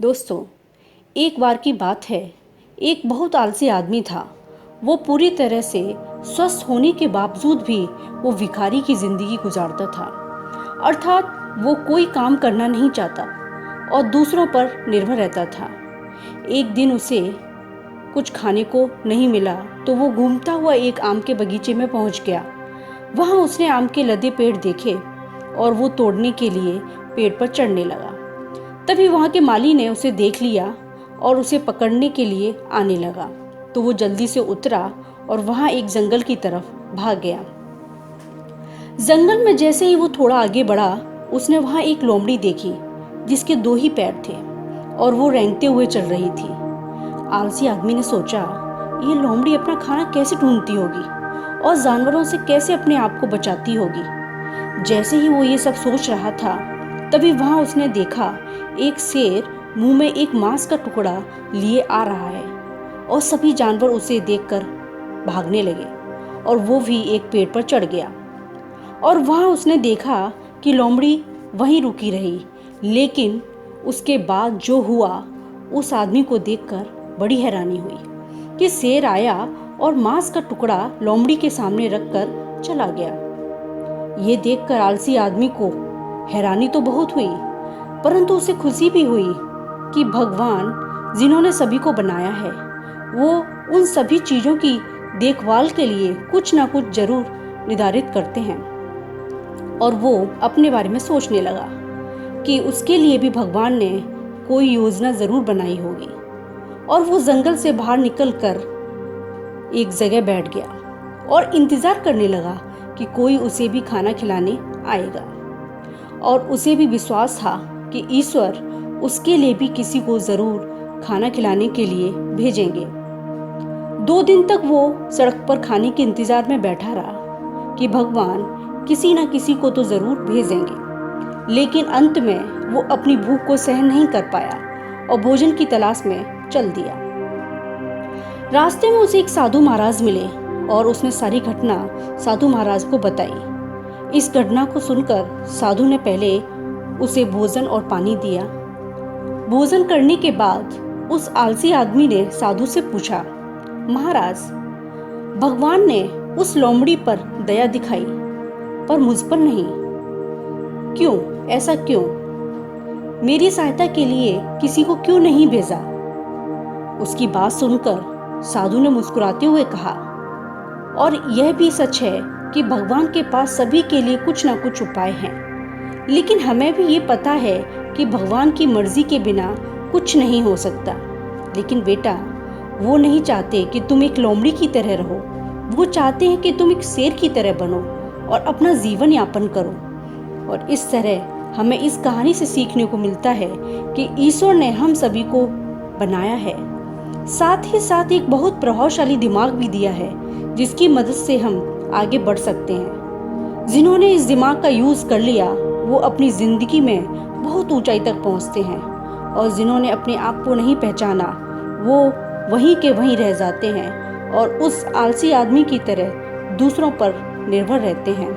दोस्तों, एक बार की बात है, एक बहुत आलसी आदमी था। वो पूरी तरह से स्वस्थ होने के बावजूद भी वो भिखारी की ज़िंदगी गुजारता था। अर्थात वो कोई काम करना नहीं चाहता और दूसरों पर निर्भर रहता था। एक दिन उसे कुछ खाने को नहीं मिला तो वो घूमता हुआ एक आम के बगीचे में पहुंच गया। वहां उसने आम के लदे पेड़ देखे और वो तोड़ने के लिए पेड़ पर चढ़ने लगा। तभी वहां के माली ने उसे देख लिया और उसे पकड़ने के लिए आने लगा। तो वो जल्दी से उतरा और वहां एक जंगल की तरफ भाग गया। जंगल में जैसे ही वो थोड़ा आगे बढ़ा, उसने वहां एक लोमड़ी देखी जिसके 2 ही पैर थे और वो रेंगते हुए चल रही थी। आलसी आदमी ने सोचा, ये लोमड़ी अपना खाना कैसे ढूंढती होगी और जानवरों से कैसे अपने आप को बचाती होगी। जैसे ही वो ये सब सोच रहा था, तभी वहां उसने देखा एक शेर मुंह में एक मांस का टुकड़ा लिए आ रहा है और सभी जानवर उसे देखकर भागने लगे और वो भी एक पेड़ पर चढ़ गया। और वहां उसने देखा कि लोमड़ी वहीं रुकी रही, लेकिन उसके बाद जो हुआ उस आदमी को देखकर बड़ी हैरानी हुई कि शेर आया और मांस का टुकड़ा लोमड़ी के सामने रखकर चला गया। ये देखकर आलसी आदमी को हैरानी तो बहुत हुई, परंतु उसे खुशी भी हुई कि भगवान जिन्होंने सभी को बनाया है, वो उन सभी चीज़ों की देखभाल के लिए कुछ ना कुछ जरूर निर्धारित करते हैं। और वो अपने बारे में सोचने लगा कि उसके लिए भी भगवान ने कोई योजना जरूर बनाई होगी। और वो जंगल से बाहर निकलकर एक जगह बैठ गया और इंतजार करने लगा कि कोई उसे भी खाना खिलाने आएगा। और उसे भी विश्वास था कि ईश्वर उसके लिए भी किसी को जरूर खाना खिलाने के लिए भेजेंगे। 2 दिन तक वो सड़क पर खाने के इंतजार में बैठा रहा कि भगवान किसी न किसी को तो जरूर भेजेंगे। लेकिन अंत में वो अपनी भूख को सहन नहीं कर पाया और भोजन की तलाश में चल दिया। रास्ते में उसे एक साधु महाराज मिले और उसने सारी घटना साधु महाराज को बताई। इस घटना को सुनकर साधु ने पहले उसे भोजन और पानी दिया। भोजन करने के बाद उस आलसी आदमी ने साधु से पूछा, महाराज, भगवान ने उस लोमड़ी पर दया दिखाई पर मुझ पर नहीं, क्यों? ऐसा क्यों? मेरी सहायता के लिए किसी को क्यों नहीं भेजा? उसकी बात सुनकर साधु ने मुस्कुराते हुए कहा, और यह भी सच है कि भगवान के पास सभी के लिए कुछ ना कुछ उपाय हैं, लेकिन हमें भी ये पता है कि भगवान की मर्जी के बिना कुछ नहीं हो सकता। लेकिन बेटा, वो नहीं चाहते कि तुम एक लोमड़ी की तरह रहो, वो चाहते हैं कि तुम एक शेर की तरह बनो और अपना जीवन यापन करो। और इस तरह हमें इस कहानी से सीखने को मिलता है कि ईश्वर ने हम सभी को बनाया है, साथ ही साथ एक बहुत प्रभावशाली दिमाग भी दिया है जिसकी मदद से हम आगे बढ़ सकते हैं। जिन्होंने इस दिमाग का यूज कर लिया वो अपनी जिंदगी में बहुत ऊंचाई तक पहुंचते हैं, और जिन्होंने अपने आप को नहीं पहचाना वो वहीं के वहीं रह जाते हैं और उस आलसी आदमी की तरह दूसरों पर निर्भर रहते हैं।